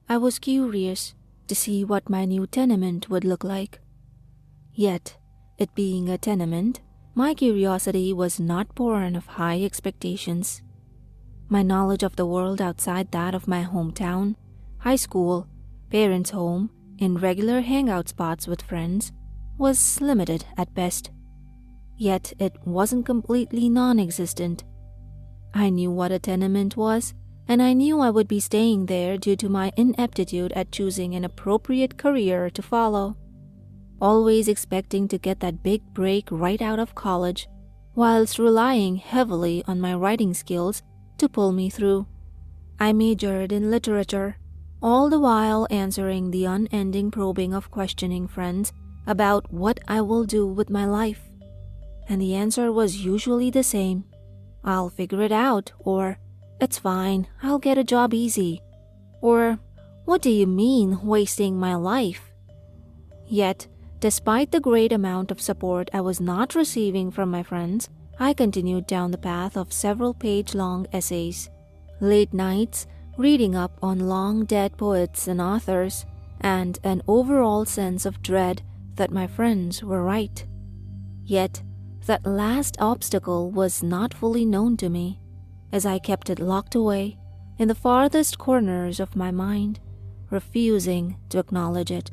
I was curious to see what my new tenement would look like. Yet, it being a tenement, my curiosity was not born of high expectations. My knowledge of the world outside that of my hometown, high school, parents' home, and regular hangout spots with friends was limited at best. Yet it wasn't completely non-existent. I knew what a tenement was, and I knew I would be staying there due to my ineptitude at choosing an appropriate career to follow. Always expecting to get that big break right out of college, whilst relying heavily on my writing skills to pull me through. I majored in literature, all the while answering the unending probing of questioning friends about what I will do with my life. And the answer was usually the same: I'll figure it out, or it's fine, I'll get a job easy, or what do you mean wasting my life? Yet, despite the great amount of support I was not receiving from my friends, I continued down the path of several page-long essays, late nights reading up on long-dead poets and authors, and an overall sense of dread that my friends were right. Yet, that last obstacle was not fully known to me, as I kept it locked away in the farthest corners of my mind, refusing to acknowledge it.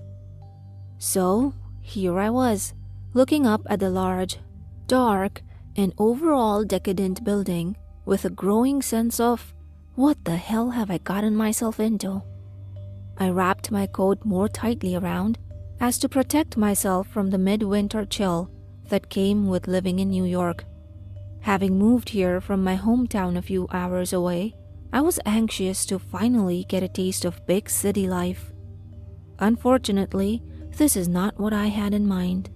So, here I was, looking up at the large, dark, and overall decadent building with a growing sense of, what the hell have I gotten myself into? I wrapped my coat more tightly around as to protect myself from the midwinter chill that came with living in New York. Having moved here from my hometown a few hours away, I was anxious to finally get a taste of big city life. Unfortunately, this is not what I had in mind.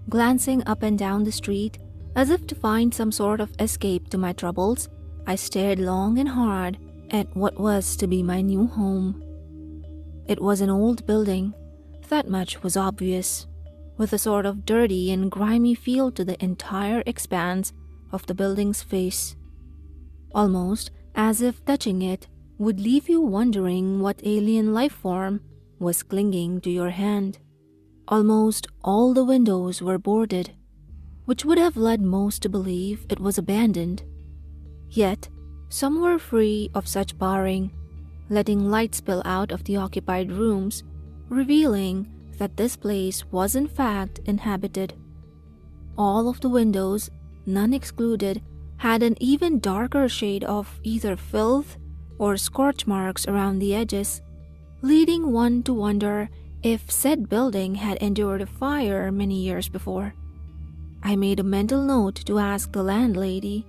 Glancing up and down the street, as if to find some sort of escape to my troubles, I stared long and hard at what was to be my new home. It was an old building, that much was obvious, with a sort of dirty and grimy feel to the entire expanse of the building's face, almost as if touching it would leave you wondering what alien life form was clinging to your hand. Almost all the windows were boarded, which would have led most to believe it was abandoned. Yet, some were free of such barring, letting light spill out of the occupied rooms, revealing that this place was in fact inhabited. All of the windows, none excluded, had an even darker shade of either filth or scorch marks around the edges, leading one to wonder if said building had endured a fire many years before. I made a mental note to ask the landlady.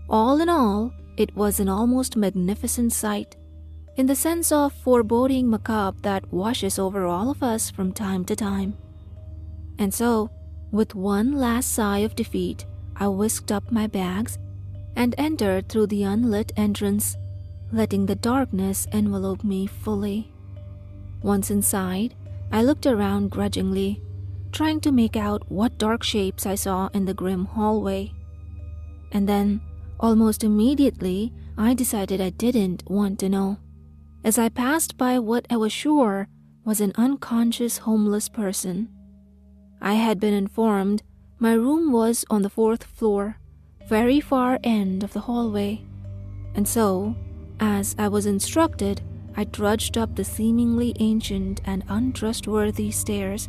All in all, it was an almost magnificent sight, in the sense of foreboding macabre that washes over all of us from time to time. And so, with one last sigh of defeat, I whisked up my bags and entered through the unlit entrance, letting the darkness envelope me fully. Once inside, I looked around grudgingly, trying to make out what dark shapes I saw in the grim hallway. And then, almost immediately, I decided I didn't want to know, as I passed by what I was sure was an unconscious homeless person. I had been informed my room was on the 4th floor, very far end of the hallway, and so, as I was instructed, I trudged up the seemingly ancient and untrustworthy stairs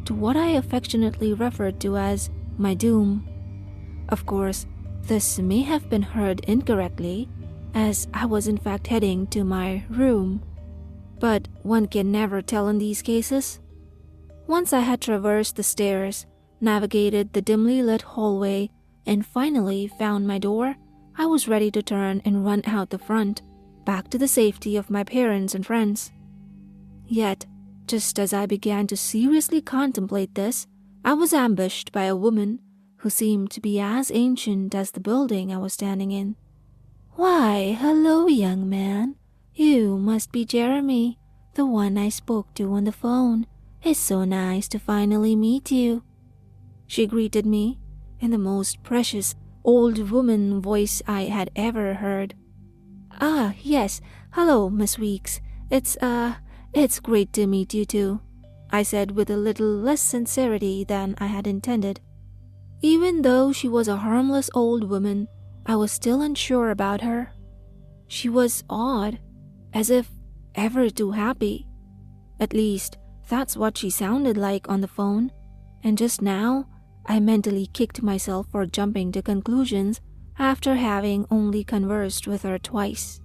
to what I affectionately referred to as my doom. Of course, this may have been heard incorrectly, as I was in fact heading to my room, but one can never tell in these cases. Once I had traversed the stairs, navigated the dimly lit hallway, and finally found my door, I was ready to turn and run out the front, back to the safety of my parents and friends. Yet, just as I began to seriously contemplate this, I was ambushed by a woman who seemed to be as ancient as the building I was standing in. "Why, hello, young man. You must be Jeremy, the one I spoke to on the phone. It's so nice to finally meet you." She greeted me in the most precious old woman voice I had ever heard. "Ah, yes. Hello, Miss Weeks. It's great to meet you too," I said with a little less sincerity than I had intended. Even though she was a harmless old woman, I was still unsure about her. She was odd, as if ever too happy. At least, that's what she sounded like on the phone, and just now, I mentally kicked myself for jumping to conclusions after having only conversed with her twice.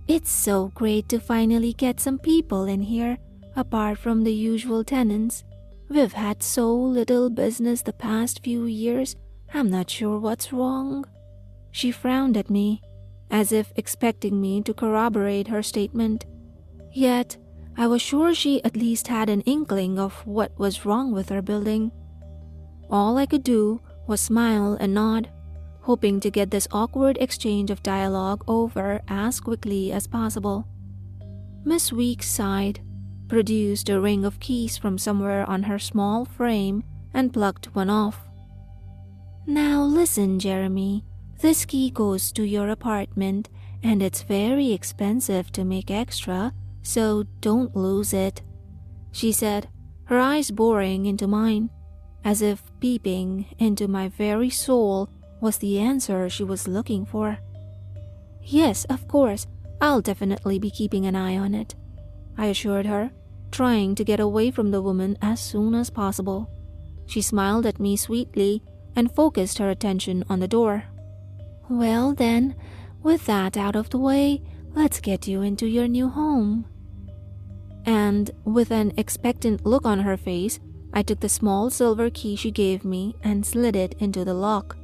"It's so great to finally get some people in here, apart from the usual tenants. We've had so little business the past few years, I'm not sure what's wrong." She frowned at me, as if expecting me to corroborate her statement. Yet, I was sure she at least had an inkling of what was wrong with her building. All I could do was smile and nod, hoping to get this awkward exchange of dialogue over as quickly as possible. Miss Weeks sighed, produced a ring of keys from somewhere on her small frame, and plucked one off. "Now listen, Jeremy, this key goes to your apartment, and it's very expensive to make extra, so don't lose it," she said, her eyes boring into mine, as if peeping into my very soul was the answer she was looking for. "Yes, of course, I'll definitely be keeping an eye on it," I assured her, trying to get away from the woman as soon as possible. She smiled at me sweetly and focused her attention on the door. "Well then, with that out of the way, let's get you into your new home." And with an expectant look on her face, I took the small silver key she gave me and slid it into the lock.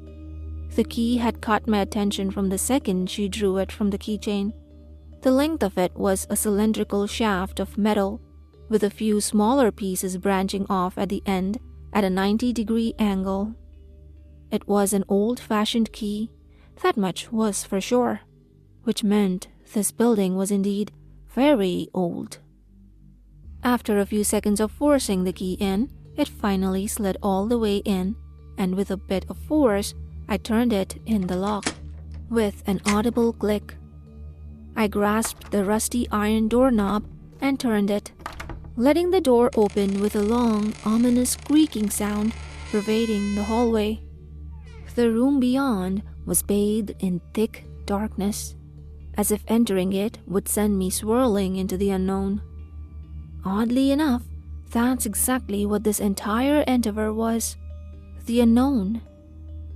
The key had caught my attention from the second she drew it from the keychain. The length of it was a cylindrical shaft of metal, with a few smaller pieces branching off at the end at a 90-degree angle. It was an old-fashioned key, that much was for sure, which meant this building was indeed very old. After a few seconds of forcing the key in, it finally slid all the way in, and with a bit of force, I turned it in the lock. With an audible click, I grasped the rusty iron doorknob and turned it, letting the door open with a long, ominous creaking sound pervading the hallway. The room beyond was bathed in thick darkness, as if entering it would send me swirling into the unknown. Oddly enough, that's exactly what this entire endeavor was. The unknown.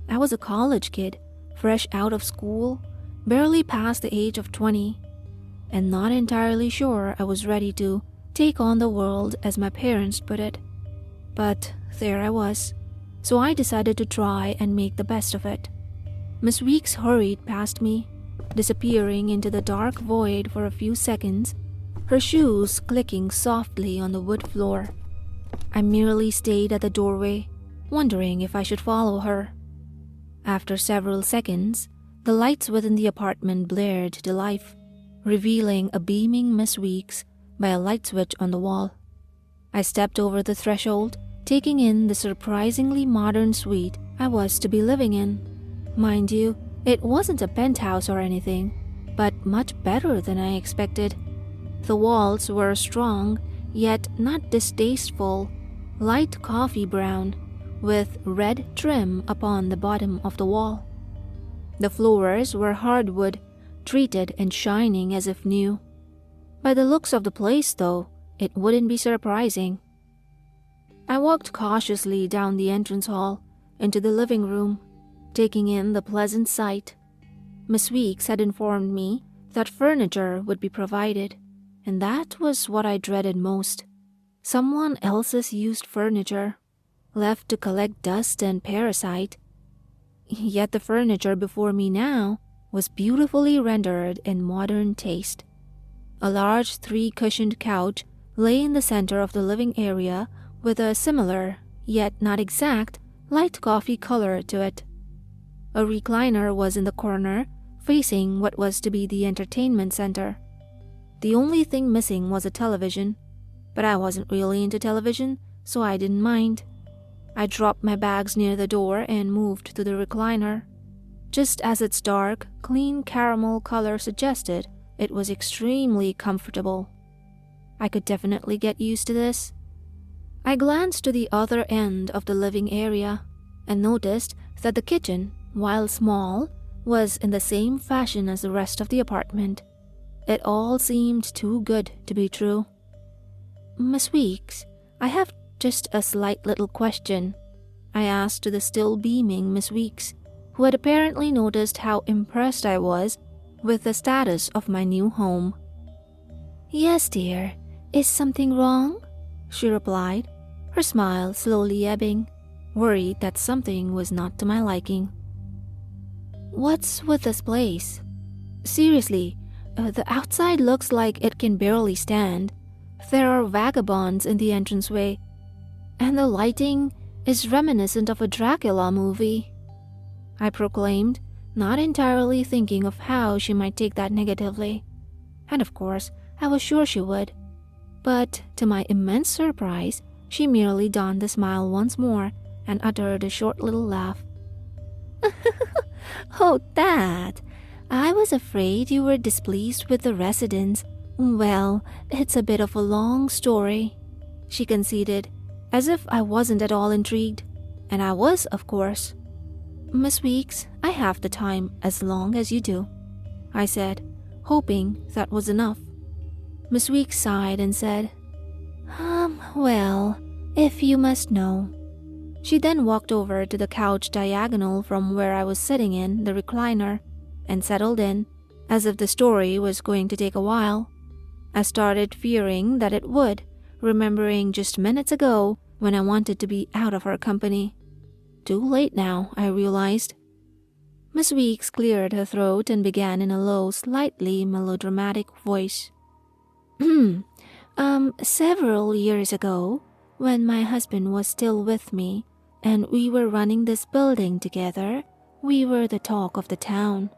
I was a college kid, fresh out of school, barely past the age of 20, and not entirely sure I was ready to take on the world as my parents put it. But there I was, so I decided to try and make the best of it. Miss Weeks hurried past me, disappearing into the dark void for a few seconds, her shoes clicking softly on the wood floor. I merely stayed at the doorway, wondering if I should follow her. After several seconds, the lights within the apartment blared to life, revealing a beaming Miss Weeks by a light switch on the wall. I stepped over the threshold, taking in the surprisingly modern suite I was to be living in. Mind you, it wasn't a penthouse or anything, but much better than I expected. The walls were strong, yet not distasteful, light coffee brown, with red trim upon the bottom of the wall. The floors were hardwood, treated and shining as if new. By the looks of the place, though, it wouldn't be surprising. I walked cautiously down the entrance hall, into the living room, taking in the pleasant sight. Miss Weeks had informed me that furniture would be provided, and that was what I dreaded most. Someone else's used furniture, left to collect dust and parasite. Yet the furniture before me now was beautifully rendered in modern taste. A large 3-cushioned couch lay in the center of the living area with a similar, yet not exact, light coffee color to it. A recliner was in the corner, facing what was to be the entertainment center. The only thing missing was a television, but I wasn't really into television, so I didn't mind. I dropped my bags near the door and moved to the recliner. Just as its dark, clean caramel color suggested, it was extremely comfortable. I could definitely get used to this. I glanced to the other end of the living area and noticed that the kitchen, while small, was in the same fashion as the rest of the apartment. It all seemed too good to be true. "Miss Weeks, I have just a slight little question," I asked to the still beaming Miss Weeks, who had apparently noticed how impressed I was with the status of my new home. "Yes, dear. Is something wrong?" she replied, her smile slowly ebbing, worried that something was not to my liking. "What's with this place? Seriously, the outside looks like it can barely stand. There are vagabonds in the entranceway, and the lighting is reminiscent of a Dracula movie," I proclaimed, not entirely thinking of how she might take that negatively. And of course, I was sure she would. But to my immense surprise, she merely donned the smile once more and uttered a short little laugh. "Oh, that! I was afraid you were displeased with the residents. Well, it's a bit of a long story," she conceded, as if I wasn't at all intrigued. And I was, of course. "Miss Weeks, I have the time as long as you do," I said, hoping that was enough. Miss Weeks sighed and said, Well, if you must know." She then walked over to the couch diagonal from where I was sitting in the recliner and settled in, as if the story was going to take a while. I started fearing that it would, remembering just minutes ago when I wanted to be out of her company. Too late now, I realized. Miss Weeks cleared her throat and began in a low, slightly melodramatic voice. Several years ago, when my husband was still with me and we were running this building together, we were the talk of the town.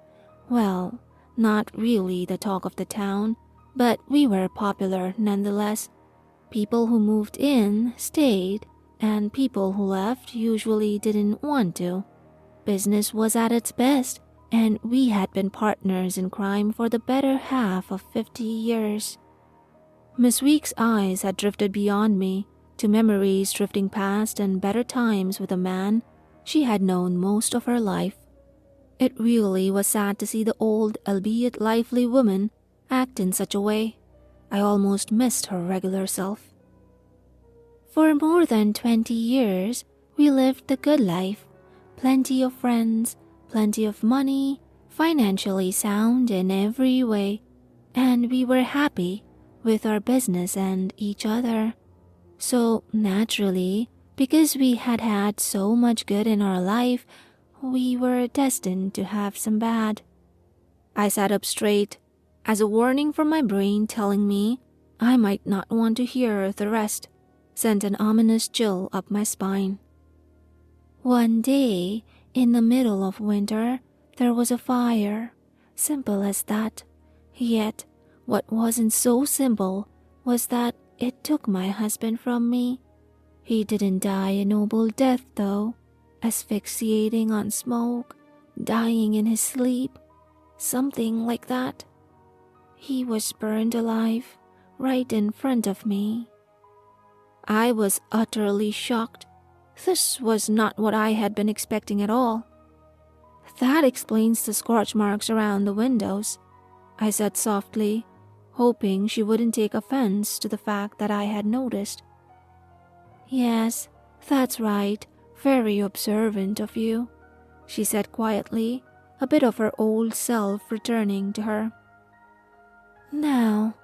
Well, not really the talk of the town, but we were popular nonetheless. People who moved in stayed, and people who left usually didn't want to. Business was at its best, and we had been partners in crime for the better half of 50 years. Miss Weeks' eyes had drifted beyond me, to memories drifting past and better times with a man she had known most of her life. It really was sad to see the old, albeit lively woman act in such a way. I almost missed her regular self. For more than 20 years, we lived the good life. Plenty of friends, plenty of money, financially sound in every way, and we were happy with our business and each other. So naturally, because we had had so much good in our life, we were destined to have some bad. I sat up straight, as a warning from my brain telling me I might not want to hear the rest sent an ominous chill up my spine. One day, in the middle of winter, there was a fire. Simple as that. Yet, what wasn't so simple was that it took my husband from me. He didn't die a noble death, though, asphyxiating on smoke, dying in his sleep, something like that. He was burned alive, right in front of me. I was utterly shocked. This was not what I had been expecting at all. "That explains the scorch marks around the windows," I said softly, hoping she wouldn't take offense to the fact that I had noticed. "Yes, that's right. Very observant of you," she said quietly, a bit of her old self returning to her. "Now,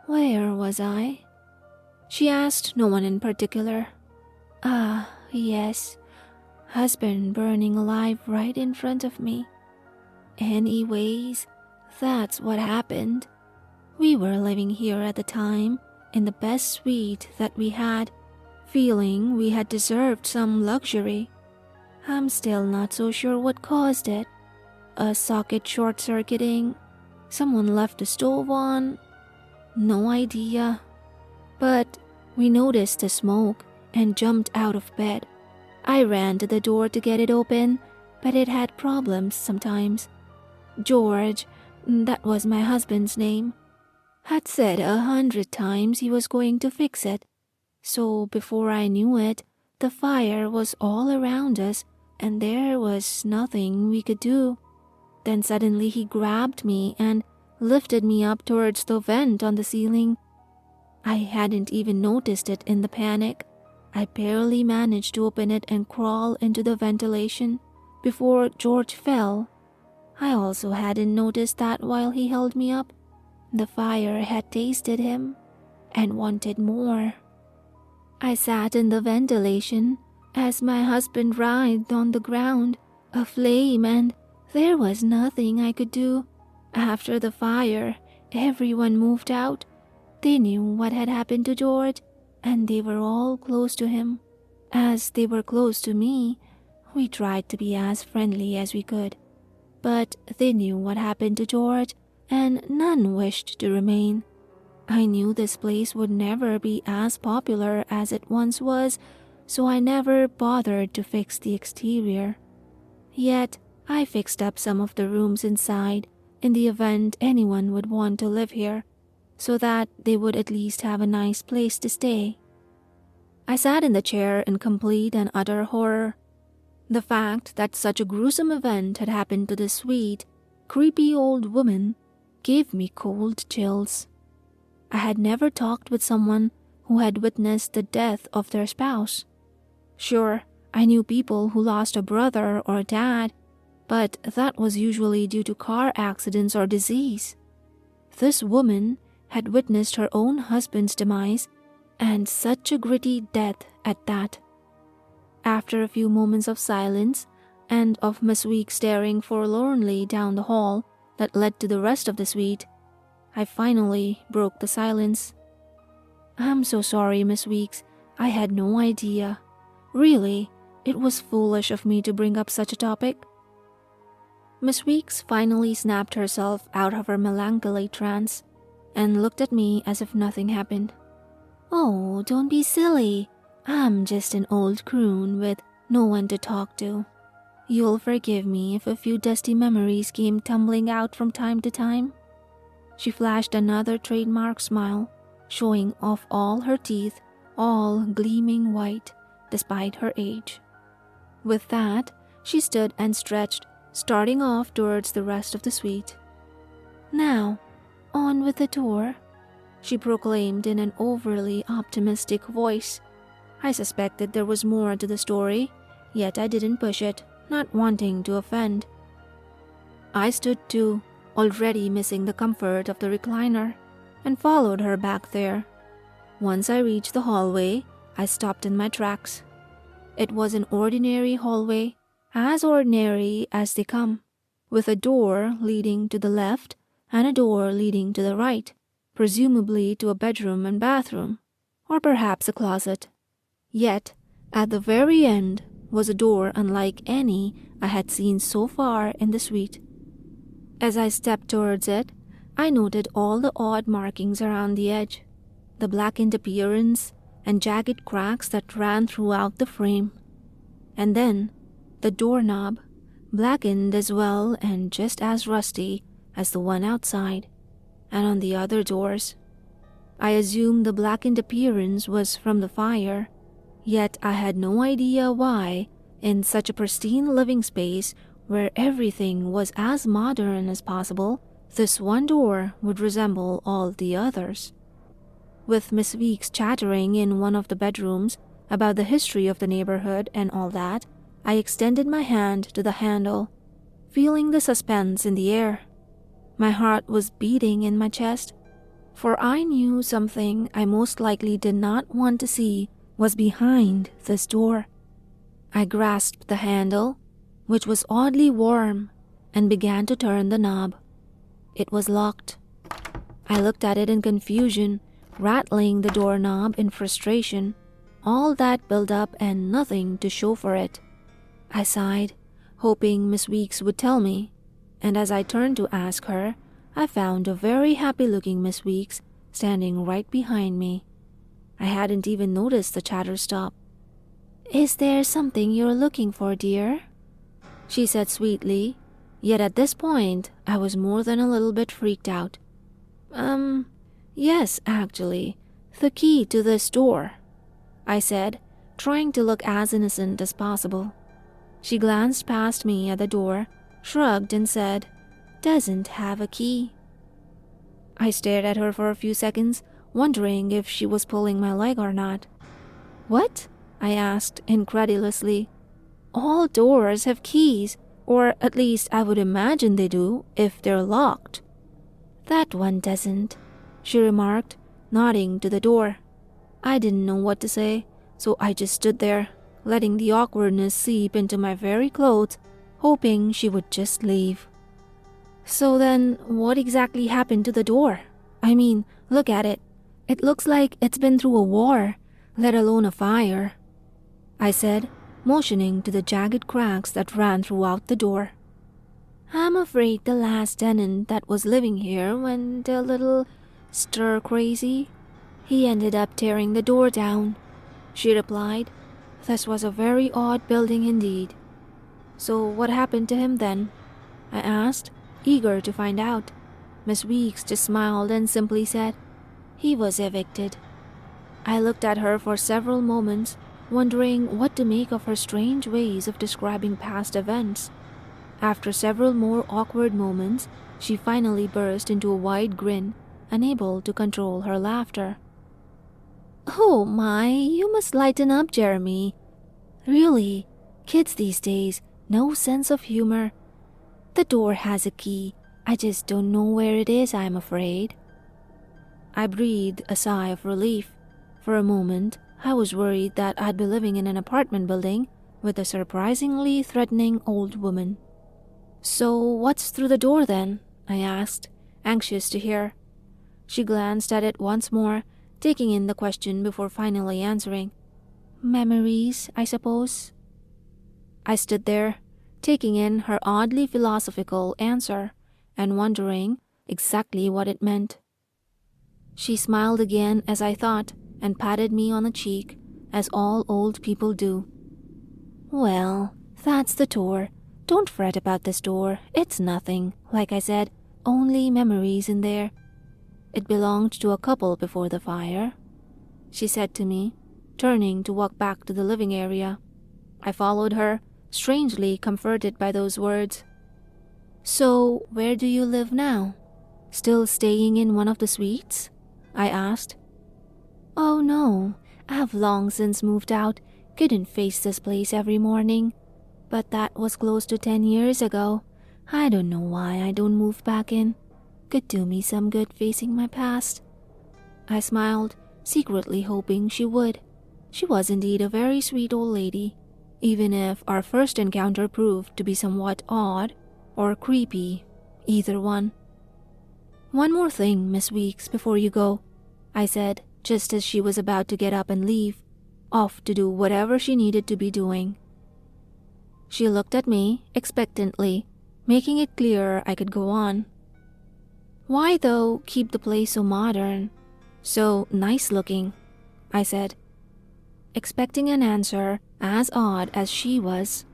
where was I?" She asked no one in particular. "Ah, yes, husband burning alive right in front of me. Anyways, that's what happened. We were living here at the time, in the best suite that we had, feeling we had deserved some luxury. I'm still not so sure what caused it. A socket short-circuiting? Someone left the stove on? No idea. But we noticed the smoke and jumped out of bed. I ran to the door to get it open, but it had problems sometimes. George, that was my husband's name. had said 100 times he was going to fix it. So before I knew it, the fire was all around us and there was nothing we could do. Then suddenly he grabbed me and lifted me up towards the vent on the ceiling. I hadn't even noticed it in the panic. I barely managed to open it and crawl into the ventilation before George fell. I also hadn't noticed that while he held me up, the fire had tasted him and wanted more. I sat in the ventilation as my husband writhed on the ground, aflame, and there was nothing I could do. After the fire, everyone moved out. They knew what had happened to George, and they were all close to him. As they were close to me, we tried to be as friendly as we could. But they knew what happened to George, and none wished to remain. I knew this place would never be as popular as it once was, so I never bothered to fix the exterior. Yet, I fixed up some of the rooms inside in the event anyone would want to live here, so that they would at least have a nice place to stay. I sat in the chair in complete and utter horror. The fact that such a gruesome event had happened to this sweet, creepy old woman gave me cold chills. I had never talked with someone who had witnessed the death of their spouse. Sure, I knew people who lost a brother or dad, but that was usually due to car accidents or disease. This woman had witnessed her own husband's demise, and such a gritty death at that. After a few moments of silence, and of Miss Weeks staring forlornly down the hall that led to the rest of the suite, I finally broke the silence. "I'm so sorry, Miss Weeks. I had no idea. Really, it was foolish of me to bring up such a topic." Miss Weeks finally snapped herself out of her melancholy trance and looked at me as if nothing happened. "Oh, don't be silly. I'm just an old croon with no one to talk to. You'll forgive me if a few dusty memories came tumbling out from time to time." She flashed another trademark smile, showing off all her teeth, all gleaming white, despite her age. With that, she stood and stretched, starting off towards the rest of the suite. "Now, on with the tour," she proclaimed in an overly optimistic voice. I suspected there was more to the story, yet I didn't push it, not wanting to offend. I stood too, already missing the comfort of the recliner, and followed her back there. Once I reached the hallway, I stopped in my tracks. It was an ordinary hallway, as ordinary as they come, with a door leading to the left and a door leading to the right, presumably to a bedroom and bathroom, or perhaps a closet. Yet, at the very end was a door unlike any I had seen so far in the suite. As I stepped towards it, I noted all the odd markings around the edge, the blackened appearance and jagged cracks that ran throughout the frame. And then, the doorknob, blackened as well and just as rusty as the one outside, and on the other doors. I assumed the blackened appearance was from the fire, yet I had no idea why, in such a pristine living space where everything was as modern as possible, this one door would resemble all the others. With Miss Weeks chattering in one of the bedrooms about the history of the neighborhood and all that, I extended my hand to the handle, feeling the suspense in the air. My heart was beating in my chest, for I knew something I most likely did not want to see was behind this door. I grasped the handle, which was oddly warm, and began to turn the knob. It was locked. I looked at it in confusion, rattling the doorknob in frustration, all that build-up and nothing to show for it. I sighed, hoping Miss Weeks would tell me, and as I turned to ask her, I found a very happy-looking Miss Weeks standing right behind me. I hadn't even noticed the chatter stop. "Is there something you're looking for, dear?" she said sweetly, yet at this point I was more than a little bit freaked out. Yes, actually, the key to this door, I said, trying to look as innocent as possible. She glanced past me at the door, shrugged and said, "Doesn't have a key." I stared at her for a few seconds, wondering if she was pulling my leg or not. "What?" I asked incredulously. "All doors have keys, or at least I would imagine they do if they're locked." "That one doesn't," she remarked, nodding to the door. I didn't know what to say, so I just stood there, letting the awkwardness seep into my very clothes, hoping she would just leave. "So then, what exactly happened to the door? I mean, look at it. It looks like it's been through a war, let alone a fire," I said, motioning to the jagged cracks that ran throughout the door. "I'm afraid the last tenant that was living here went a little stir-crazy. He ended up tearing the door down," she replied. "This was a very odd building indeed." "So what happened to him then?" I asked, eager to find out. Miss Weeks just smiled and simply said, "He was evicted." I looked at her for several moments, wondering what to make of her strange ways of describing past events. After several more awkward moments, she finally burst into a wide grin, unable to control her laughter. "Oh my, you must lighten up, Jeremy. Really, kids these days, no sense of humor. The door has a key. I just don't know where it is, I'm afraid." I breathed a sigh of relief. For a moment, I was worried that I'd be living in an apartment building with a surprisingly threatening old woman. "So what's through the door then?" I asked, anxious to hear. She glanced at it once more, taking in the question before finally answering. "Memories, I suppose." I stood there, taking in her oddly philosophical answer and wondering exactly what it meant. She smiled again as I thought and patted me on the cheek, as all old people do. "Well, that's the tour. Don't fret about this door. It's nothing. Like I said, only memories in there. It belonged to a couple before the fire," she said to me, turning to walk back to the living area. I followed her, strangely comforted by those words. "So, where do you live now? Still staying in one of the suites?" I asked. "Oh no, I've long since moved out. Couldn't face this place every morning. But that was close to 10 years ago. I don't know why I don't move back in. Could do me some good facing my past." I smiled, secretly hoping she would. She was indeed a very sweet old lady, even if our first encounter proved to be somewhat odd or creepy, either one. "One more thing, Miss Weeks, before you go," I said, just as she was about to get up and leave, off to do whatever she needed to be doing. She looked at me expectantly, making it clear I could go on. "Why, though, keep the place so modern, so nice-looking?" I said, expecting an answer as odd as she was.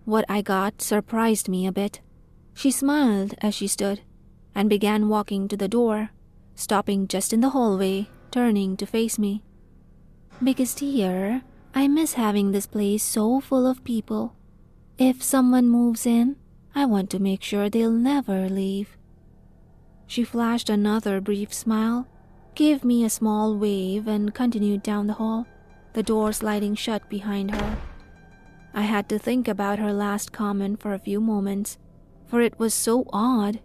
What I got surprised me a bit. She smiled as she stood and began walking to the door, stopping just in the hallway, turning to face me. "Because, dear, I miss having this place so full of people. If someone moves in, I want to make sure they'll never leave." She flashed another brief smile, gave me a small wave, and continued down the hall, the door sliding shut behind her. I had to think about her last comment for a few moments, for it was so odd,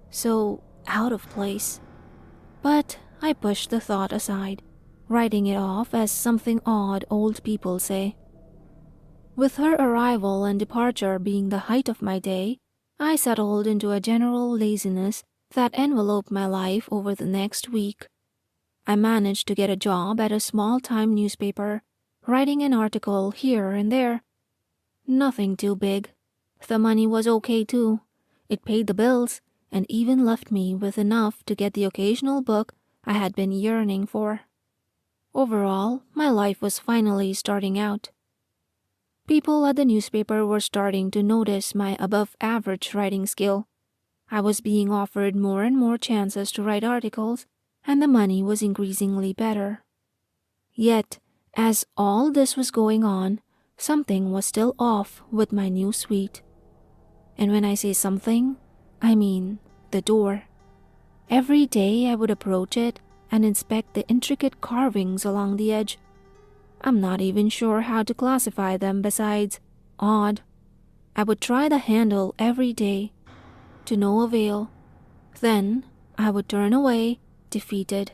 so out of place. But I pushed the thought aside, writing it off as something odd old people say. With her arrival and departure being the height of my day, I settled into a general laziness that enveloped my life over the next week. I managed to get a job at a small-time newspaper, writing an article here and there. Nothing too big. The money was okay too. It paid the bills and even left me with enough to get the occasional book I had been yearning for. Overall, my life was finally starting out. People at the newspaper were starting to notice my above-average writing skill. I was being offered more and more chances to write articles, and the money was increasingly better. Yet, as all this was going on, something was still off with my new suite. And when I say something, I mean the door. Every day I would approach it and inspect the intricate carvings along the edge. I'm not even sure how to classify them besides odd. I would try the handle every day, to no avail. Then I would turn away, defeated.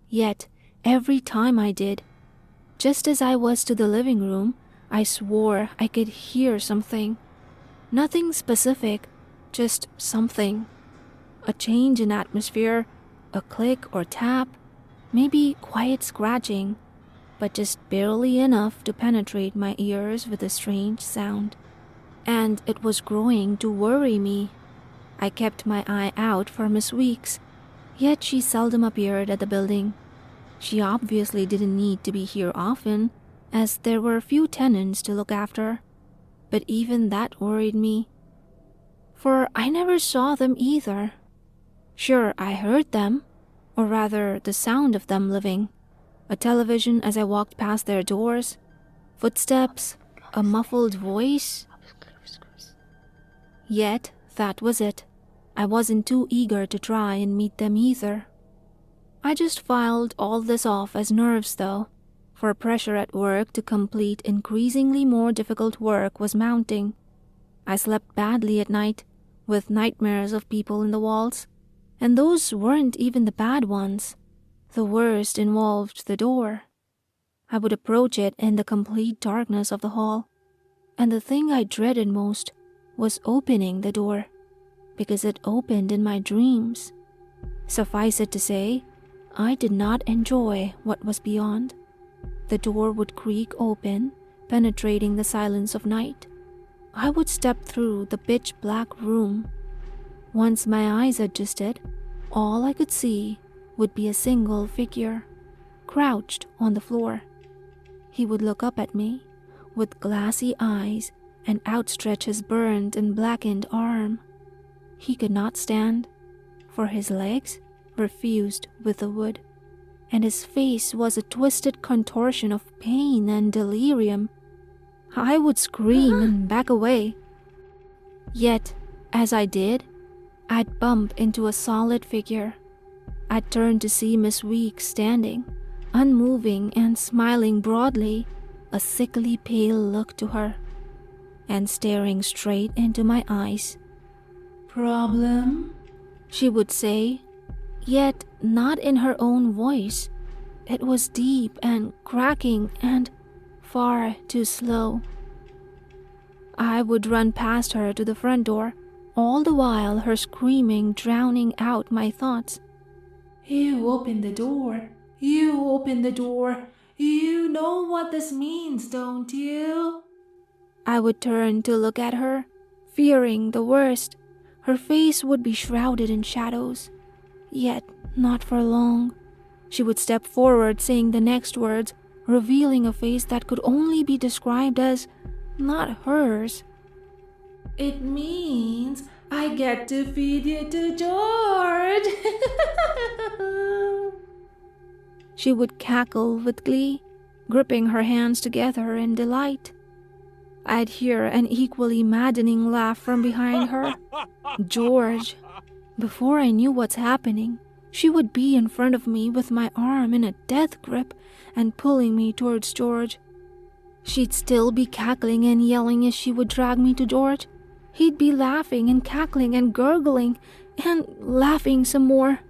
Yet, every time I did, just as I was to the living room, I swore I could hear something. Nothing specific, just something. A change in atmosphere, a click or tap, maybe quiet scratching, but just barely enough to penetrate my ears with a strange sound. And it was growing to worry me. I kept my eye out for Miss Weeks, yet she seldom appeared at the building. She obviously didn't need to be here often, as there were few tenants to look after. But even that worried me, for I never saw them either. Sure, I heard them, or rather the sound of them living. A television as I walked past their doors, footsteps, a muffled voice. Yet, that was it. I wasn't too eager to try and meet them either. I just filed all this off as nerves though, for pressure at work to complete increasingly more difficult work was mounting. I slept badly at night, with nightmares of people in the walls, and those weren't even the bad ones. The worst involved the door. I would approach it in the complete darkness of the hall, and the thing I dreaded most was opening the door, because it opened in my dreams. Suffice it to say, I did not enjoy what was beyond. The door would creak open, penetrating the silence of night. I would step through the pitch-black room. Once my eyes adjusted, all I could see would be a single figure, crouched on the floor. He would look up at me with glassy eyes and outstretch his burned and blackened arm. He could not stand, for his legs were fused with the wood, and his face was a twisted contortion of pain and delirium. I would scream and back away. Yet, as I did, I'd bump into a solid figure. I'd turn to see Miss Weeks standing, unmoving and smiling broadly, a sickly pale look to her, and staring straight into my eyes. "Problem?" she would say, yet not in her own voice. It was deep and cracking and far too slow. I would run past her to the front door, all the while her screaming drowning out my thoughts. "You open the door. You open the door. You know what this means, don't you?" I would turn to look at her, fearing the worst. Her face would be shrouded in shadows. Yet not for long. She would step forward saying the next words, revealing a face that could only be described as not hers. "It means I get to feed you to George." She would cackle with glee, gripping her hands together in delight. I'd hear an equally maddening laugh from behind her. George. Before I knew what's happening, she would be in front of me with my arm in a death grip and pulling me towards George. She'd still be cackling and yelling as she would drag me to George. He'd be laughing and cackling and gurgling and laughing some more.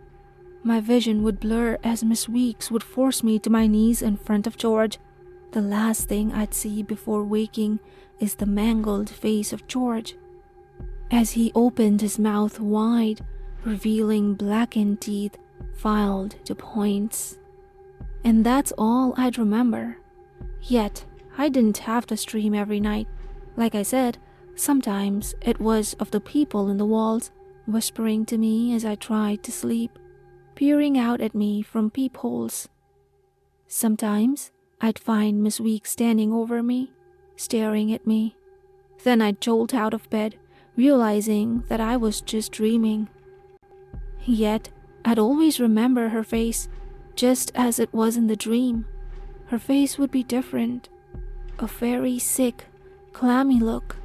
My vision would blur as Miss Weeks would force me to my knees in front of George. The last thing I'd see before waking is the mangled face of George, as he opened his mouth wide, revealing blackened teeth filed to points. And that's all I'd remember. Yet, I didn't have to stream every night. Like I said, sometimes it was of the people in the walls, whispering to me as I tried to sleep, peering out at me from peepholes. Sometimes I'd find Miss Weeks standing over me, staring at me. Then I'd jolt out of bed, realizing that I was just dreaming. Yet, I'd always remember her face, just as it was in the dream. Her face would be different, a very sick, clammy look,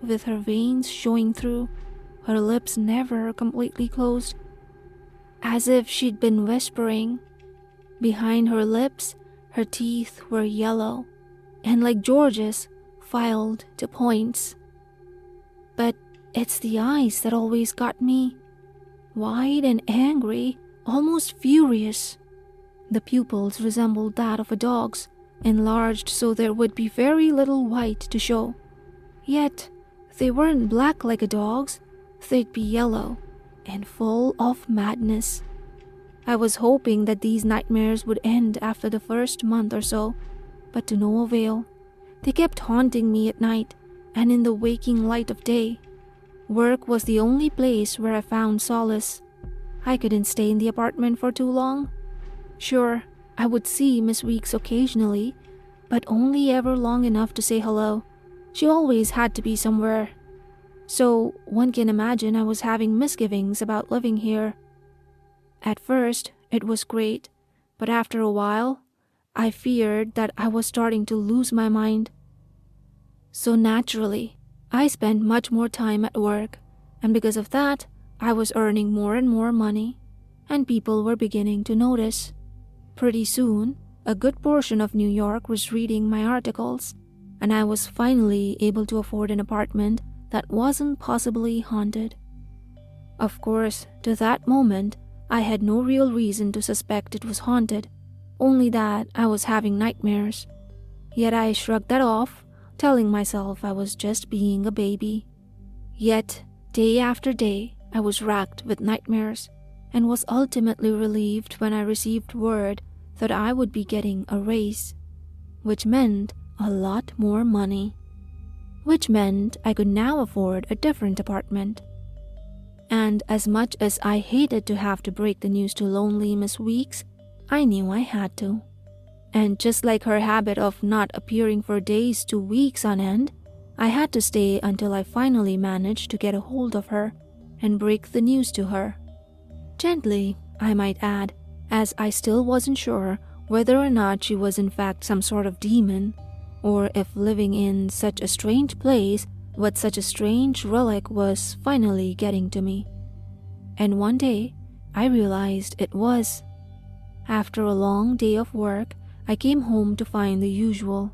with her veins showing through, her lips never completely closed, as if she'd been whispering. Behind her lips, her teeth were yellow, and like George's, filed to points. But it's the eyes that always got me. Wide and angry, almost furious. The pupils resembled that of a dog's, enlarged so there would be very little white to show. Yet, they weren't black like a dog's, they'd be yellow and full of madness. I was hoping that these nightmares would end after the first month or so, but to no avail. They kept haunting me at night and in the waking light of day. Work was the only place where I found solace. I couldn't stay in the apartment for too long. Sure, I would see Miss Weeks occasionally, but only ever long enough to say hello. She always had to be somewhere. So one can imagine I was having misgivings about living here. At first, it was great, but after a while, I feared that I was starting to lose my mind. So naturally, I spent much more time at work, and because of that, I was earning more and more money, and people were beginning to notice. Pretty soon, a good portion of New York was reading my articles, and I was finally able to afford an apartment that wasn't possibly haunted. Of course, to that moment, I had no real reason to suspect it was haunted, only that I was having nightmares. Yet I shrugged that off, telling myself I was just being a baby. Yet, day after day, I was racked with nightmares, and was ultimately relieved when I received word that I would be getting a raise, which meant a lot more money, which meant I could now afford a different apartment. And as much as I hated to have to break the news to lonely Miss Weeks, I knew I had to. And just like her habit of not appearing for days to weeks on end, I had to stay until I finally managed to get a hold of her and break the news to her. Gently, I might add, as I still wasn't sure whether or not she was in fact some sort of demon, or if living in such a strange place with such a strange relic was finally getting to me. And one day, I realized it was. After a long day of work, I came home to find the usual.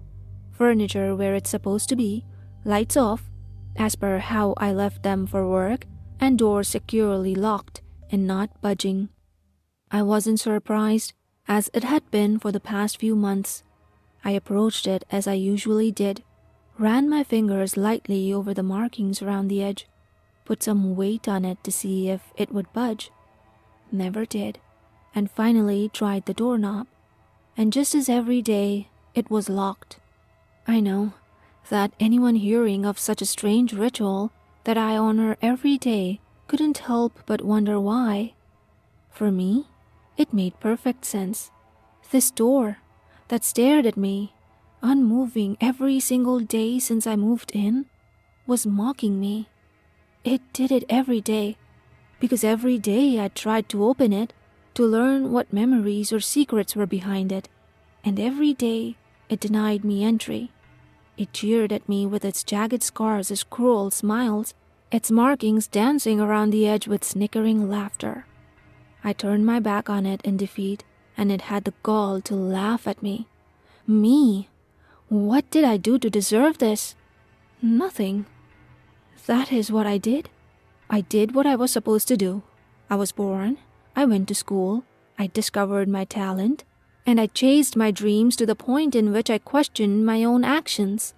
Furniture where it's supposed to be, lights off, as per how I left them for work, and doors securely locked and not budging. I wasn't surprised, as it had been for the past few months. I approached it as I usually did, ran my fingers lightly over the markings around the edge, put some weight on it to see if it would budge. Never did, and finally tried the doorknob. And just as every day, it was locked. I know that anyone hearing of such a strange ritual that I honor every day couldn't help but wonder why. For me, it made perfect sense. This door that stared at me, unmoving every single day since I moved in, was mocking me. It did it every day, because every day I tried to open it to learn what memories or secrets were behind it, and every day it denied me entry. It jeered at me with its jagged scars as cruel smiles, its markings dancing around the edge with snickering laughter. I turned my back on it in defeat, and it had the gall to laugh at me. Me? What did I do to deserve this? Nothing. That is what I did. I did what I was supposed to do. I was born, I went to school, I discovered my talent, and I chased my dreams to the point in which I questioned my own actions.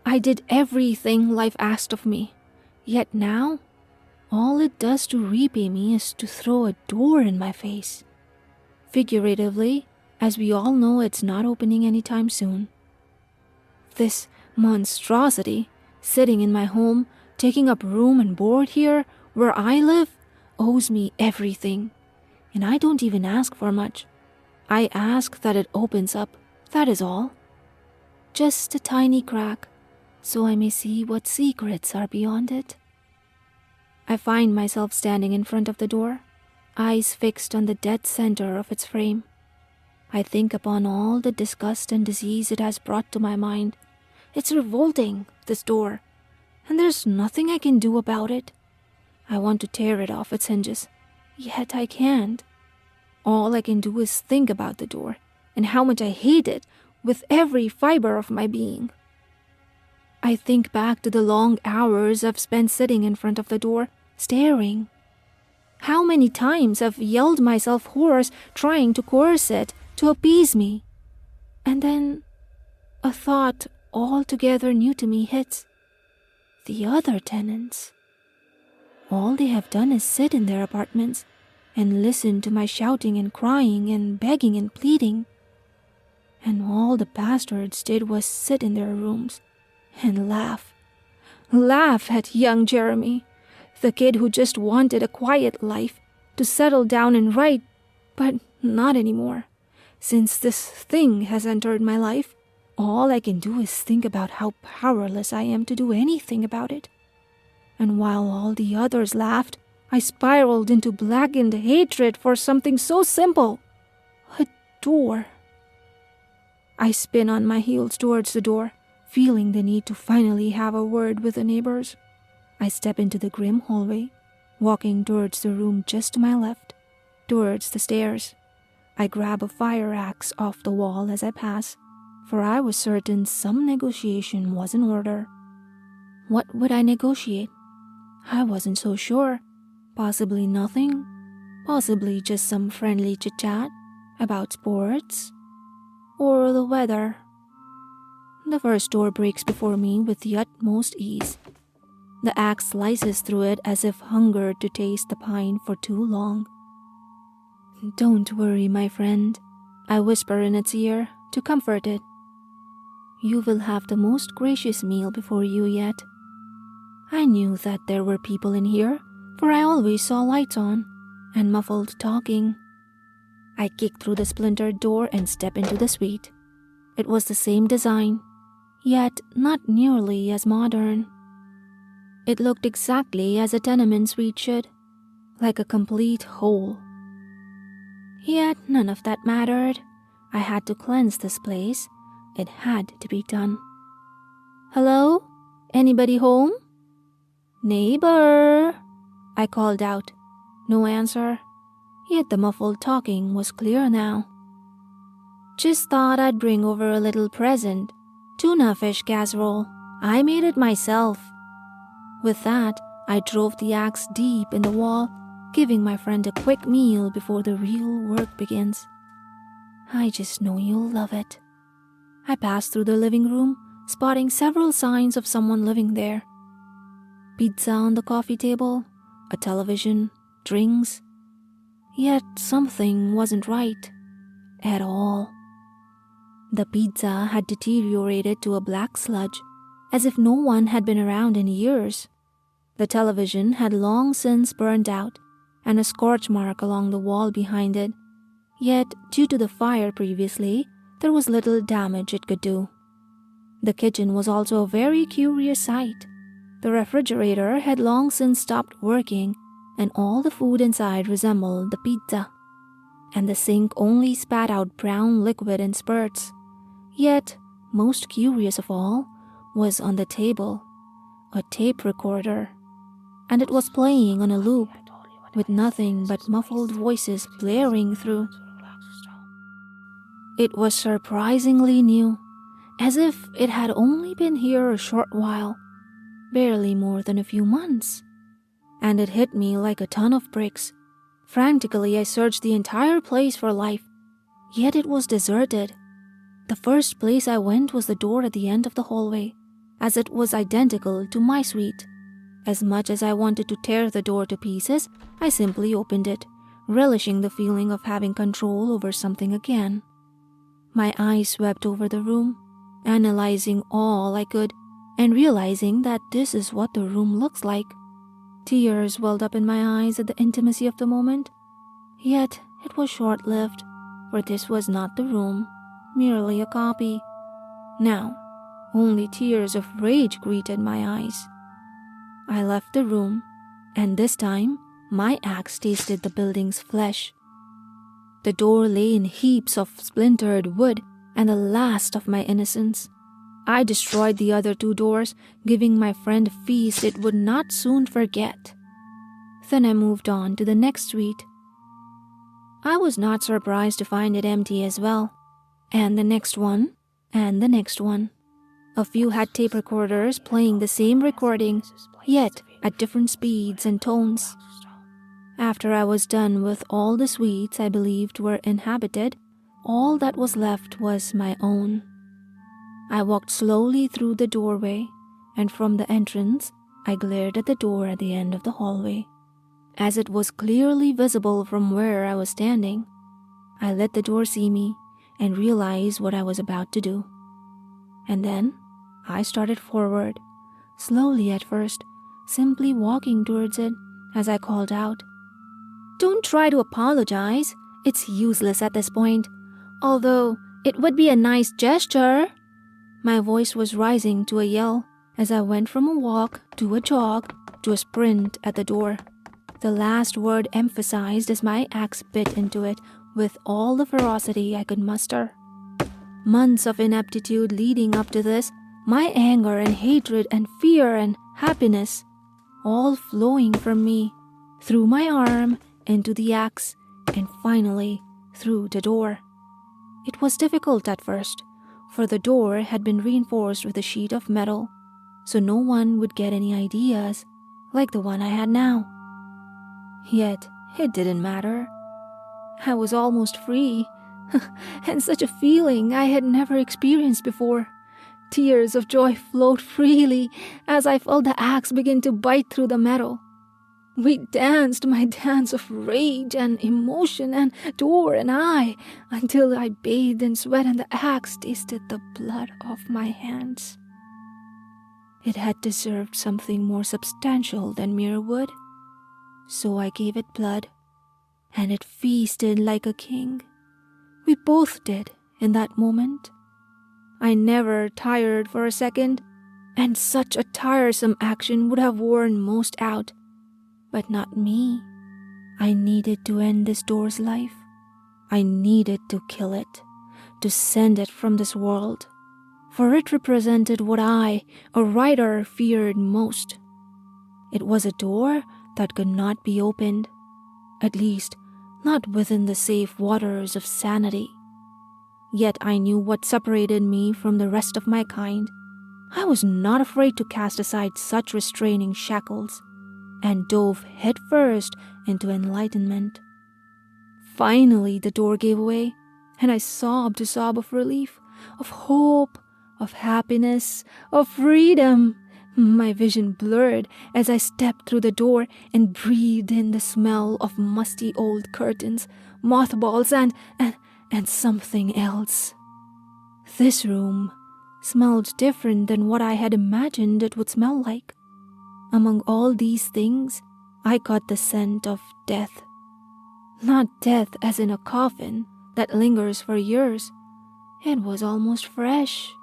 I did everything life asked of me, yet now, all it does to repay me is to throw a door in my face. Figuratively, as we all know it's not opening anytime soon. This monstrosity, sitting in my home, taking up room and board here, where I live, owes me everything, and I don't even ask for much. I ask that it opens up, that is all. Just a tiny crack, so I may see what secrets are beyond it. I find myself standing in front of the door, eyes fixed on the dead center of its frame. I think upon all the disgust and disease it has brought to my mind. It's revolting, this door, and there's nothing I can do about it. I want to tear it off its hinges, yet I can't. All I can do is think about the door and how much I hate it with every fiber of my being. I think back to the long hours I've spent sitting in front of the door, staring. How many times I've yelled myself hoarse trying to coerce it to appease me. And then a thought altogether new to me hits. The other tenants. All they have done is sit in their apartments and listen to my shouting and crying and begging and pleading. And all the bastards did was sit in their rooms and laugh. Laugh at young Jeremy, the kid who just wanted a quiet life to settle down and write, but not anymore. Since this thing has entered my life, all I can do is think about how powerless I am to do anything about it. And while all the others laughed, I spiraled into blackened hatred for something so simple. A door. I spin on my heels towards the door, feeling the need to finally have a word with the neighbors. I step into the grim hallway, walking towards the room just to my left, towards the stairs. I grab a fire axe off the wall as I pass, for I was certain some negotiation was in order. What would I negotiate? I wasn't so sure. Possibly nothing. Possibly just some friendly chit-chat about sports or the weather. The first door breaks before me with the utmost ease. The axe slices through it as if hungered to taste the pine for too long. "Don't worry, my friend," I whisper in its ear to comfort it. "You will have the most gracious meal before you yet." I knew that there were people in here, for I always saw lights on and muffled talking. I kick through the splintered door and step into the suite. It was the same design, yet not nearly as modern. It looked exactly as a tenement suite should, like a complete whole. Yet none of that mattered. I had to cleanse this place. It had to be done. "Hello? Anybody home?" "Neighbor," I called out. No answer, yet the muffled talking was clear now. "Just thought I'd bring over a little present. Tuna fish casserole. I made it myself." With that, I drove the axe deep in the wall, giving my friend a quick meal before the real work begins. I just know you'll love it. I passed through the living room, spotting several signs of someone living there. Pizza on the coffee table, a television, drinks. Yet something wasn't right. At all. The pizza had deteriorated to a black sludge, as if no one had been around in years. The television had long since burned out, and a scorch mark along the wall behind it. Yet, due to the fire previously, there was little damage it could do. The kitchen was also a very curious sight. The refrigerator had long since stopped working, and all the food inside resembled the pizza. And the sink only spat out brown liquid in spurts. Yet, most curious of all, was on the table, a tape recorder. And it was playing on a loop, with nothing but muffled voices blaring through. It was surprisingly new, as if it had only been here a short while, barely more than a few months. And it hit me like a ton of bricks. Frantically, I searched the entire place for life, yet it was deserted. The first place I went was the door at the end of the hallway, as it was identical to my suite. As much as I wanted to tear the door to pieces, I simply opened it, relishing the feeling of having control over something again. My eyes swept over the room, analyzing all I could, and realizing that this is what the room looks like. Tears welled up in my eyes at the intimacy of the moment. Yet it was short-lived, for this was not the room, merely a copy. Now, only tears of rage greeted my eyes. I left the room, and this time, my axe tasted the building's flesh. The door lay in heaps of splintered wood and the last of my innocence. I destroyed the other 2 doors, giving my friend a feast it would not soon forget. Then I moved on to the next suite. I was not surprised to find it empty as well. And the next one, and the next one. A few had tape recorders playing the same recording, yet at different speeds and tones. After I was done with all the suites I believed were inhabited, all that was left was my own. I walked slowly through the doorway, and from the entrance, I glared at the door at the end of the hallway. As it was clearly visible from where I was standing, I let the door see me and realized what I was about to do. And then I started forward, slowly at first, simply walking towards it as I called out, "Don't try to apologize. It's useless at this point, although it would be a nice gesture." My voice was rising to a yell as I went from a walk to a jog to a sprint at the door. The last word emphasized as my axe bit into it with all the ferocity I could muster. Months of ineptitude leading up to this, my anger and hatred and fear and happiness, all flowing from me, through my arm, into the axe, and finally through the door. It was difficult at first, for the door had been reinforced with a sheet of metal, so no one would get any ideas like the one I had now. Yet it didn't matter. I was almost free, and such a feeling I had never experienced before. Tears of joy flowed freely as I felt the axe begin to bite through the metal. We danced my dance of rage and emotion, and door and I, until I bathed in sweat and the axe tasted the blood of my hands. It had deserved something more substantial than mere wood, so I gave it blood, and it feasted like a king. We both did in that moment. I never tired for a second, and such a tiresome action would have worn most out. But not me. I needed to end this door's life. I needed to kill it, to send it from this world, for it represented what I, a writer, feared most. It was a door that could not be opened, at least not within the safe waters of sanity. Yet I knew what separated me from the rest of my kind. I was not afraid to cast aside such restraining shackles, and dove headfirst into enlightenment. Finally the door gave way, and I sobbed a sob of relief, of hope, of happiness, of freedom. My vision blurred as I stepped through the door and breathed in the smell of musty old curtains, mothballs, and something else. This room smelled different than what I had imagined it would smell like. Among all these things, I caught the scent of death. Not death as in a coffin that lingers for years. It was almost fresh.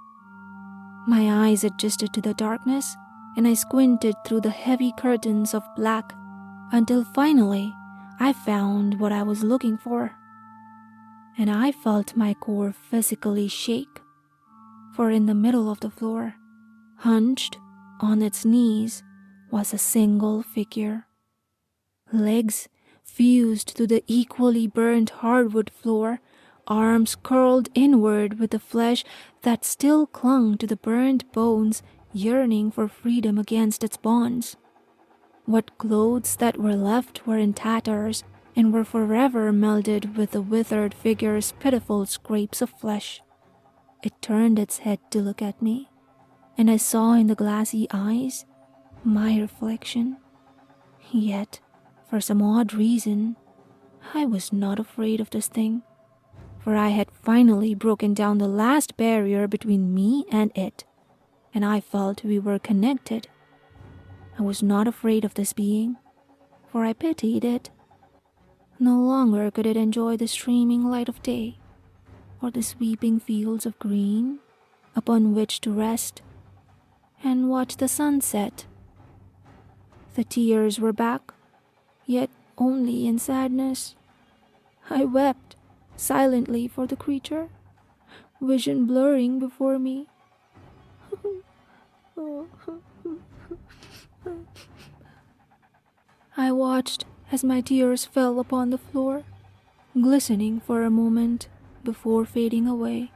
My eyes adjusted to the darkness, and I squinted through the heavy curtains of black until finally I found what I was looking for. And I felt my core physically shake, for in the middle of the floor, hunched on its knees, was a single figure. Legs fused to the equally burnt hardwood floor, arms curled inward with the flesh that still clung to the burnt bones, yearning for freedom against its bonds. What clothes that were left were in tatters and were forever melded with the withered figure's pitiful scraps of flesh. It turned its head to look at me, and I saw in the glassy eyes my reflection. Yet, for some odd reason, I was not afraid of this thing, for I had finally broken down the last barrier between me and it, and I felt we were connected. I was not afraid of this being, for I pitied it. No longer could it enjoy the streaming light of day, or the sweeping fields of green upon which to rest and watch the sunset. The tears were back, yet only in sadness. I wept silently for the creature, vision blurring before me. I watched as my tears fell upon the floor, glistening for a moment before fading away.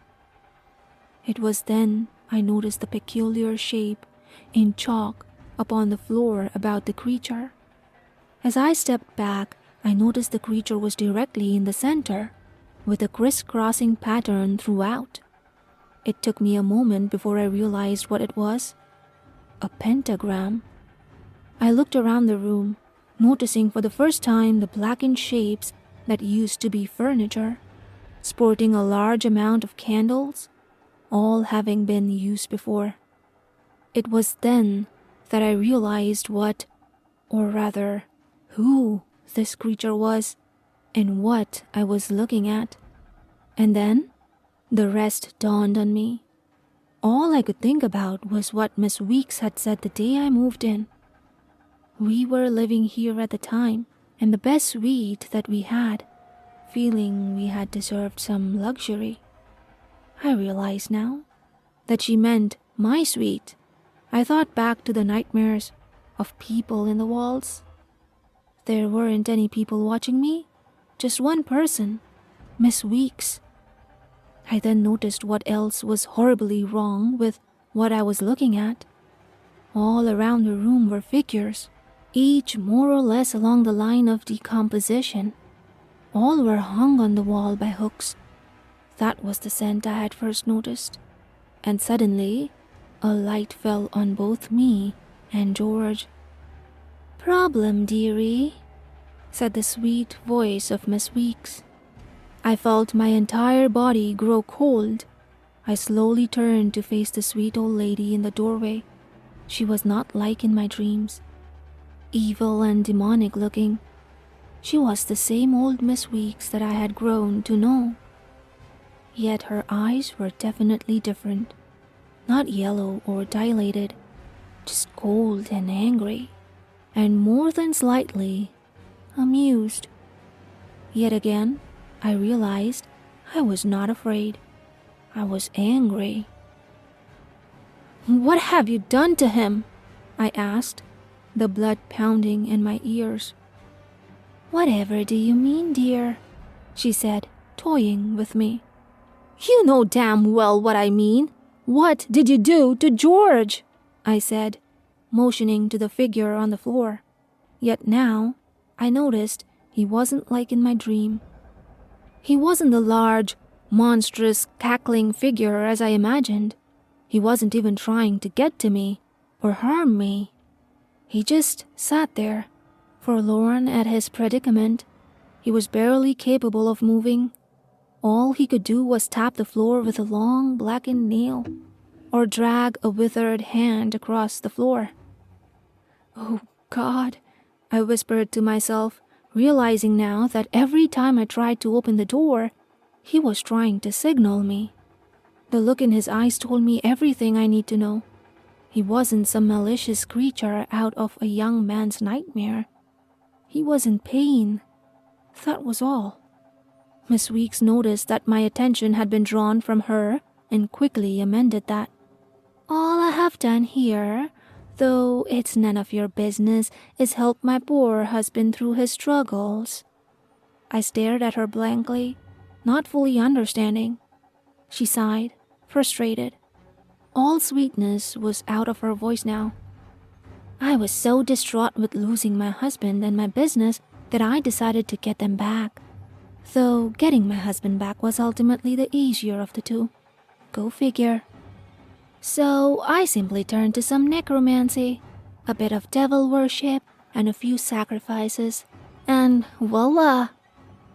It was then I noticed the peculiar shape in chalk upon the floor about the creature. As I stepped back, I noticed the creature was directly in the center, with a crisscrossing pattern throughout. It took me a moment before I realized what it was. A pentagram. I looked around the room, noticing for the first time the blackened shapes that used to be furniture, sporting a large amount of candles, all having been used before. It was then that I realized what, or rather, who this creature was and what I was looking at. And then the rest dawned on me. All I could think about was what Miss Weeks had said the day I moved in. We were living here at the time, and the best suite that we had, feeling we had deserved some luxury. I realize now that she meant my suite. I thought back to the nightmares of people in the walls. There weren't any people watching me, just one person, Miss Weeks. I then noticed what else was horribly wrong with what I was looking at. All around the room were figures, each more or less along the line of decomposition. All were hung on the wall by hooks. That was the scent I had first noticed. And suddenly, a light fell on both me and George. "Problem, dearie," said the sweet voice of Miss Weeks. I felt my entire body grow cold. I slowly turned to face the sweet old lady in the doorway. She was not like in my dreams, evil and demonic looking. She was the same old Miss Weeks that I had grown to know. Yet her eyes were definitely different, not yellow or dilated, just cold and angry, and more than slightly amused. Yet again, I realized I was not afraid. I was angry. "What have you done to him?" I asked, the blood pounding in my ears. "Whatever do you mean, dear?" she said, toying with me. "You know damn well what I mean. What did you do to George?" I said, motioning to the figure on the floor. Yet now, I noticed he wasn't like in my dream. He wasn't the large, monstrous, cackling figure as I imagined. He wasn't even trying to get to me or harm me. He just sat there, forlorn at his predicament. He was barely capable of moving. All he could do was tap the floor with a long, blackened nail, or drag a withered hand across the floor. "Oh, God," I whispered to myself, realizing now that every time I tried to open the door, he was trying to signal me. The look in his eyes told me everything I need to know. He wasn't some malicious creature out of a young man's nightmare. He was in pain. That was all. Miss Weeks noticed that my attention had been drawn from her and quickly amended that. "All I have done here, though it's none of your business, is help my poor husband through his struggles." I stared at her blankly, not fully understanding. She sighed, frustrated. All sweetness was out of her voice now. "I was so distraught with losing my husband and my business that I decided to get them back. Though getting my husband back was ultimately the easier of the two. Go figure. So I simply turned to some necromancy, a bit of devil worship, and a few sacrifices. And voila!"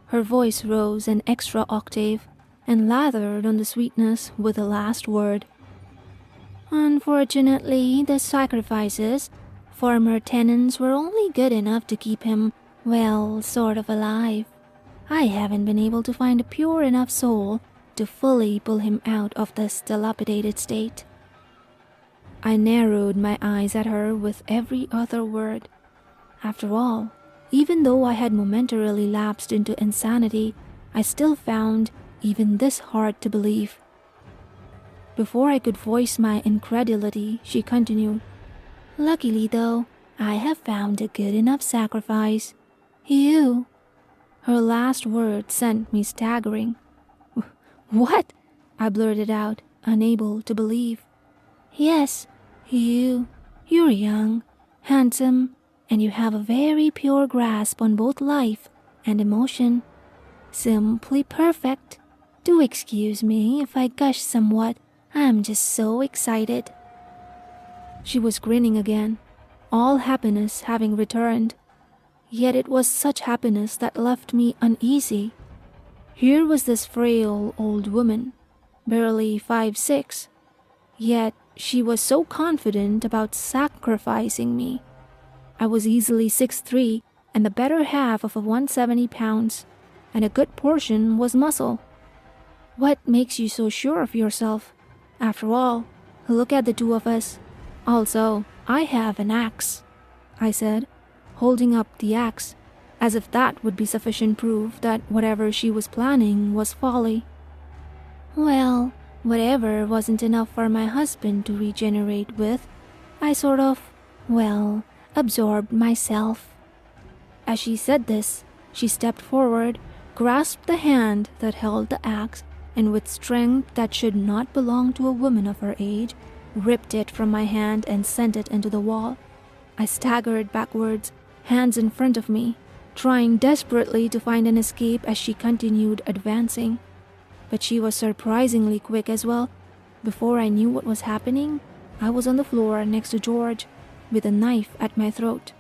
Her voice rose an extra octave and lathered on the sweetness with the last word. "Unfortunately, the sacrifices, former tenants, were only good enough to keep him, well, sort of alive. I haven't been able to find a pure enough soul to fully pull him out of this dilapidated state." I narrowed my eyes at her with every other word. After all, Even though I had momentarily lapsed into insanity, I still found even this hard to believe. Before I could voice my incredulity, she continued, "Luckily though, I have found a good enough sacrifice. You." Her last word sent me staggering. "What?" I blurted out, unable to believe. "Yes, you're young, handsome, and you have a very pure grasp on both life and emotion. Simply perfect. Do excuse me if I gush somewhat. I'm just so excited." She was grinning again, all happiness having returned. Yet it was such happiness that left me uneasy. Here was this frail old woman, barely 5'6", yet she was so confident about sacrificing me. I was easily 6'3", and the better half of a 170 pounds, and a good portion was muscle. What makes you so sure of yourself? After all, look at the two of us. Also, I have an axe," I said, holding up the axe, as if that would be sufficient proof that whatever she was planning was folly. "Well, whatever wasn't enough for my husband to regenerate with, I sort of, absorbed myself." As she said this, she stepped forward, grasped the hand that held the axe, and with strength that should not belong to a woman of her age, ripped it from my hand and sent it into the wall. I staggered backwards, hands in front of me, trying desperately to find an escape as she continued advancing. But she was surprisingly quick as well. Before I knew what was happening, I was on the floor next to George, with a knife at my throat.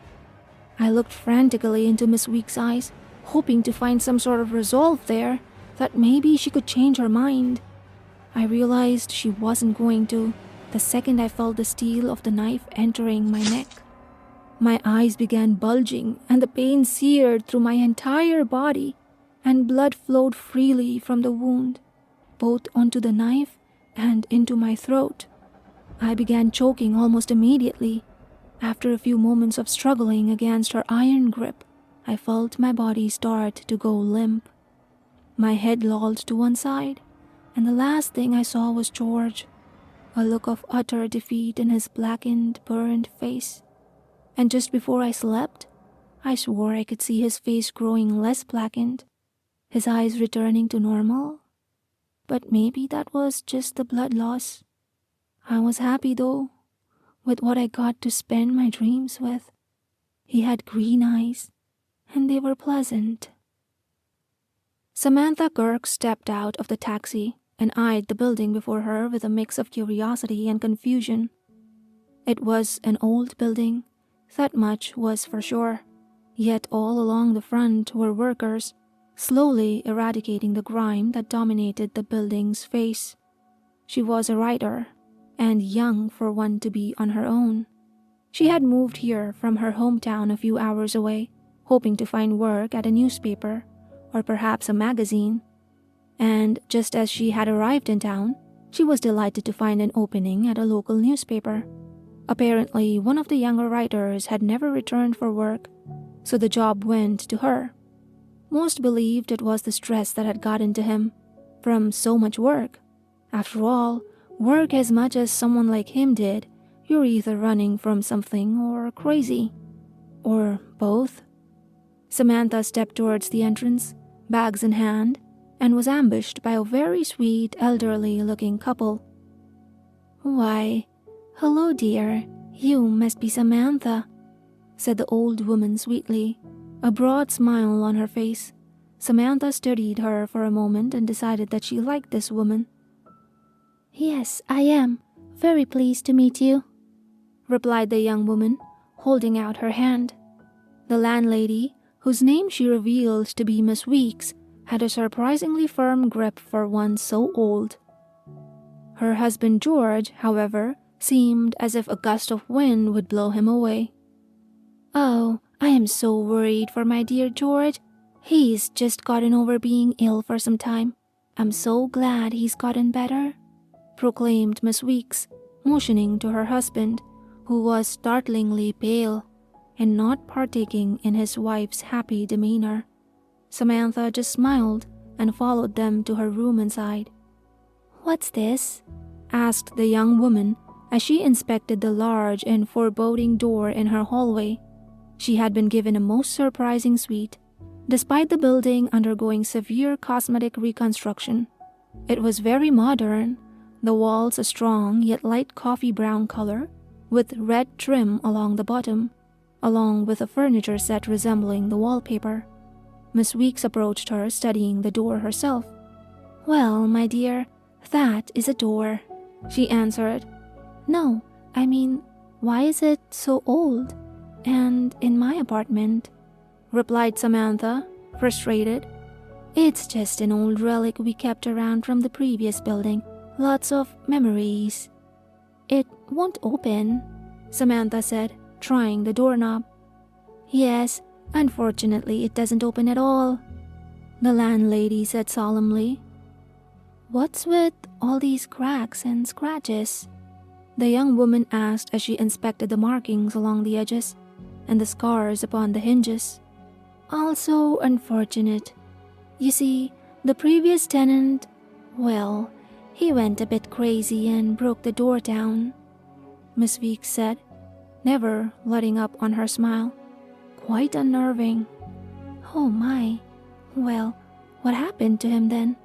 I looked frantically into Miss Weeks' eyes, hoping to find some sort of resolve there, that maybe she could change her mind. I realized she wasn't going to, the second I felt the steel of the knife entering my neck. My eyes began bulging, and the pain seared through my entire body, and blood flowed freely from the wound, both onto the knife and into my throat. I began choking almost immediately. After a few moments of struggling against her iron grip, I felt my body start to go limp. My head lolled to one side, and the last thing I saw was George, a look of utter defeat in his blackened, burned face. And just before I slept, I swore I could see his face growing less blackened, his eyes returning to normal. But maybe that was just the blood loss. I was happy though, with what I got to spend my dreams with. He had green eyes, and they were pleasant. Samantha Kirk stepped out of the taxi and eyed the building before her with a mix of curiosity and confusion. It was an old building, that much was for sure, yet all along the front were workers, slowly eradicating the grime that dominated the building's face. She was a writer, and young for one to be on her own. She had moved here from her hometown a few hours away, hoping to find work at a newspaper, or perhaps a magazine. And just as she had arrived in town, she was delighted to find an opening at a local newspaper. Apparently, one of the younger writers had never returned for work, so the job went to her. Most believed it was the stress that had gotten to him from so much work. After all, work as much as someone like him did, you're either running from something or crazy. Or both. Samantha stepped towards the entrance, bags in hand, and was ambushed by a very sweet, elderly-looking couple. "Why, hello, dear. You must be Samantha," said the old woman sweetly, a broad smile on her face. Samantha studied her for a moment and decided that she liked this woman. "Yes, I am. Very pleased to meet you," replied the young woman, holding out her hand. The landlady, whose name she revealed to be Miss Weeks, had a surprisingly firm grip for one so old. Her husband George, however, seemed as if a gust of wind would blow him away. "Oh, I am so worried for my dear George. He's just gotten over being ill for some time. I'm so glad he's gotten better," proclaimed Miss Weeks, motioning to her husband, who was startlingly pale. and not partaking in his wife's happy demeanor. Samantha just smiled and followed them to her room inside. "What's this?" asked the young woman as she inspected the large and foreboding door in her hallway. She had been given a most surprising suite, despite the building undergoing severe cosmetic reconstruction. It was very modern, the walls a strong yet light coffee brown color, with red trim along the bottom, along with a furniture set resembling the wallpaper. Miss Weeks approached her, studying the door herself. "Well, my dear, that is a door," she answered. "No, I mean, why is it so old? And in my apartment," replied Samantha, frustrated. "It's just an old relic we kept around from the previous building. Lots of memories." "It won't open," Samantha said, trying the doorknob. "Yes, unfortunately it doesn't open at all," the landlady said solemnly. "What's with all these cracks and scratches?" the young woman asked as she inspected the markings along the edges and the scars upon the hinges. "Also unfortunate. You see, the previous tenant, well, he went a bit crazy and broke the door down," Miss Weeks said, never letting up on her smile. "Quite unnerving." "Oh my. Well, what happened to him then?"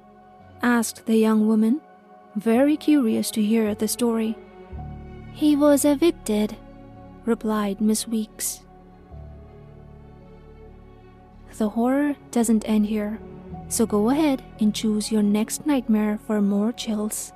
asked the young woman, very curious to hear the story. "He was evicted," replied Miss Weeks. The horror doesn't end here, so go ahead and choose your next nightmare for more chills.